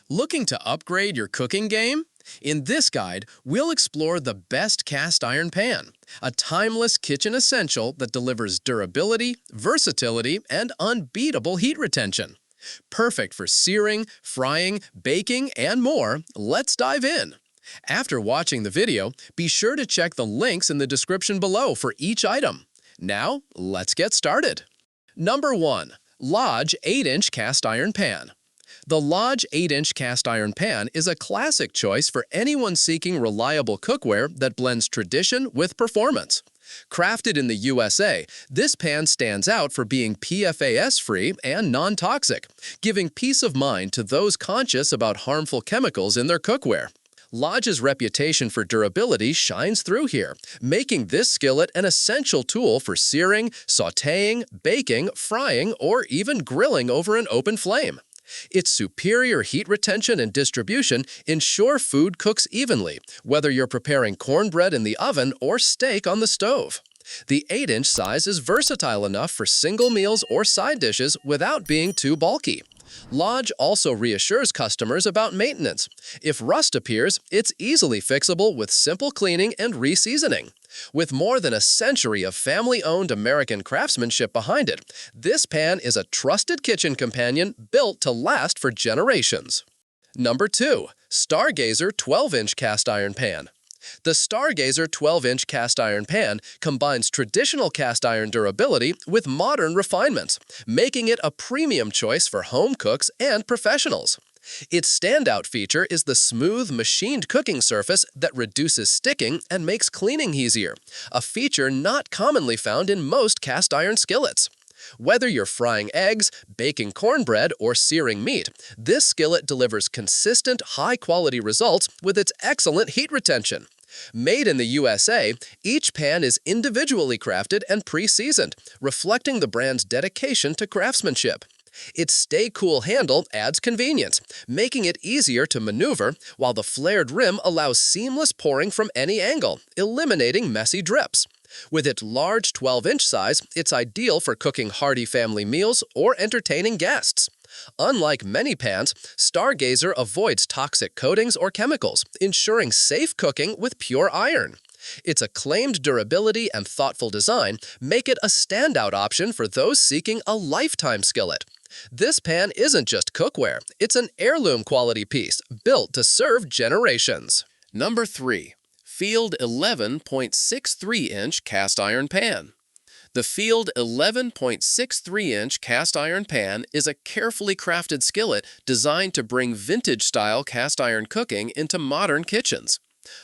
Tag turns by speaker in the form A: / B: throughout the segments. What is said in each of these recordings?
A: Looking to upgrade your cooking game? In this guide, we'll explore the best cast iron pan, a timeless kitchen essential that delivers durability, versatility, and unbeatable heat retention. Perfect for searing, frying, baking, and more, let's dive in. After watching the video, be sure to check the links in the description below for each item. Now, let's get started. Number 1. Lodge 8-inch cast iron pan. The Lodge 8-inch cast iron pan is a classic choice for anyone seeking reliable cookware that blends tradition with performance. Crafted in the USA, this pan stands out for being PFAS-free and non-toxic, giving peace of mind to those conscious about harmful chemicals in their cookware. Lodge's reputation for durability shines through here, making this skillet an essential tool for searing, sautéing, baking, frying, or even grilling over an open flame. Its superior heat retention and distribution ensure food cooks evenly, whether you're preparing cornbread in the oven or steak on the stove. The 8-inch size is versatile enough for single meals or side dishes without being too bulky. Lodge also reassures customers about maintenance. If rust appears, it's easily fixable with simple cleaning and reseasoning. With more than a century of family-owned American craftsmanship behind it, this pan is a trusted kitchen companion built to last for generations. Number 2. Stargazer 12-inch cast iron pan. The Stargazer 12-inch cast iron pan combines traditional cast iron durability with modern refinements, making it a premium choice for home cooks and professionals. Its standout feature is the smooth, machined cooking surface that reduces sticking and makes cleaning easier, a feature not commonly found in most cast iron skillets. Whether you're frying eggs, baking cornbread, or searing meat, this skillet delivers consistent, high-quality results with its excellent heat retention. Made in the USA, each pan is individually crafted and pre-seasoned, reflecting the brand's dedication to craftsmanship. Its stay-cool handle adds convenience, making it easier to maneuver, while the flared rim allows seamless pouring from any angle, eliminating messy drips. With its large 12-inch size, it's ideal for cooking hearty family meals or entertaining guests. Unlike many pans, Stargazer avoids toxic coatings or chemicals, ensuring safe cooking with pure iron. Its acclaimed durability and thoughtful design make it a standout option for those seeking a lifetime skillet. This pan isn't just cookware, it's an heirloom quality piece built to serve generations. Number 3. Field 11.63-inch cast iron pan. The Field 11.63-inch cast iron pan is a carefully crafted skillet designed to bring vintage-style cast iron cooking into modern kitchens.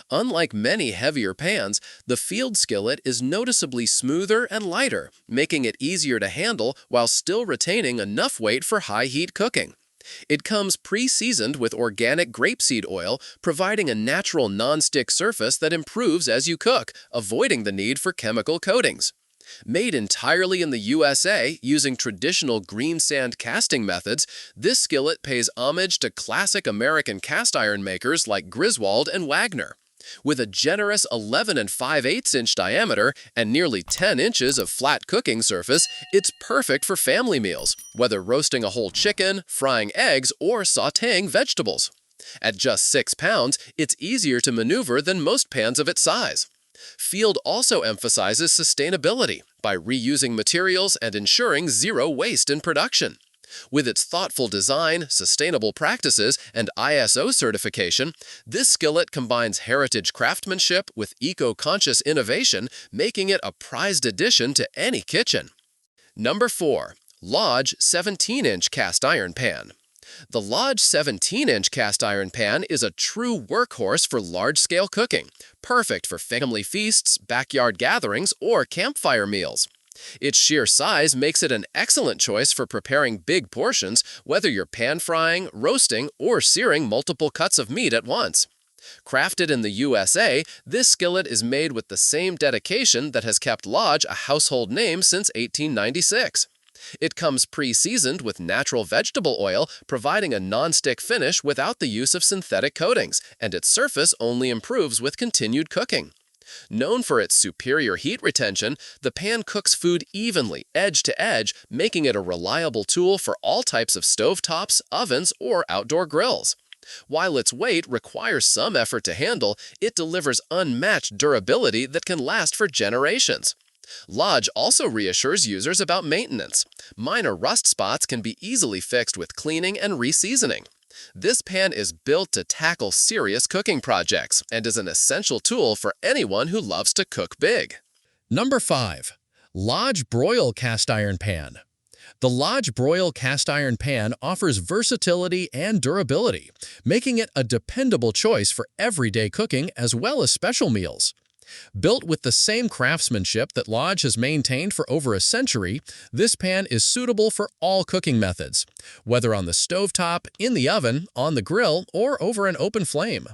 A: Unlike many heavier pans, the Field skillet is noticeably smoother and lighter, making it easier to handle while still retaining enough weight for high-heat cooking. It comes pre-seasoned with organic grapeseed oil, providing a natural non-stick surface that improves as you cook, avoiding the need for chemical coatings. Made entirely in the USA using traditional green sand casting methods, this skillet pays homage to classic American cast iron makers like Griswold and Wagner. With a generous 11 5/8-inch diameter and nearly 10 inches of flat cooking surface, it's perfect for family meals, whether roasting a whole chicken, frying eggs, or sautéing vegetables. At just 6 pounds, it's easier to maneuver than most pans of its size. Field also emphasizes sustainability by reusing materials and ensuring zero waste in production. With its thoughtful design, sustainable practices, and ISO certification, this skillet combines heritage craftsmanship with eco-conscious innovation, making it a prized addition to any kitchen. Number 4. Lodge 17-inch cast iron pan. The Lodge 17-inch cast iron pan is a true workhorse for large-scale cooking, perfect for family feasts, backyard gatherings, or campfire meals. Its sheer size makes it an excellent choice for preparing big portions, whether you're pan-frying, roasting, or searing multiple cuts of meat at once. Crafted in the USA, this skillet is made with the same dedication that has kept Lodge a household name since 1896. It comes pre-seasoned with natural vegetable oil, providing a non-stick finish without the use of synthetic coatings, and its surface only improves with continued cooking. Known for its superior heat retention, the pan cooks food evenly, edge to edge, making it a reliable tool for all types of stovetops, ovens, or outdoor grills. While its weight requires some effort to handle, it delivers unmatched durability that can last for generations. Lodge also reassures users about maintenance. Minor rust spots can be easily fixed with cleaning and reseasoning. This pan is built to tackle serious cooking projects and is an essential tool for anyone who loves to cook big. Number 5. Lodge Broil Cast Iron Pan. The Lodge Broil Cast Iron Pan offers versatility and durability, making it a dependable choice for everyday cooking as well as special meals. Built with the same craftsmanship that Lodge has maintained for over a century, this pan is suitable for all cooking methods, whether on the stovetop, in the oven, on the grill, or over an open flame.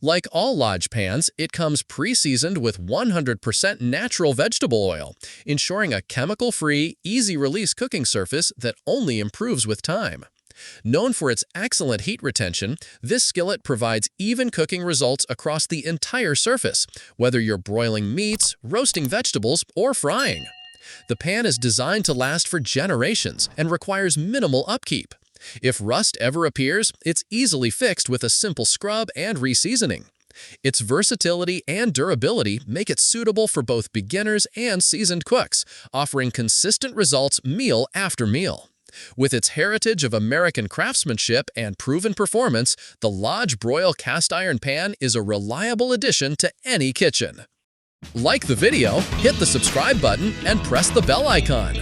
A: Like all Lodge pans, it comes pre-seasoned with 100% natural vegetable oil, ensuring a chemical-free, easy-release cooking surface that only improves with time. Known for its excellent heat retention, this skillet provides even cooking results across the entire surface, whether you're broiling meats, roasting vegetables, or frying. The pan is designed to last for generations and requires minimal upkeep. If rust ever appears, it's easily fixed with a simple scrub and reseasoning. Its versatility and durability make it suitable for both beginners and seasoned cooks, offering consistent results meal after meal. With its heritage of American craftsmanship and proven performance, the Lodge Broil Cast Iron Pan is a reliable addition to any kitchen. Like the video, hit the subscribe button, and press the bell icon.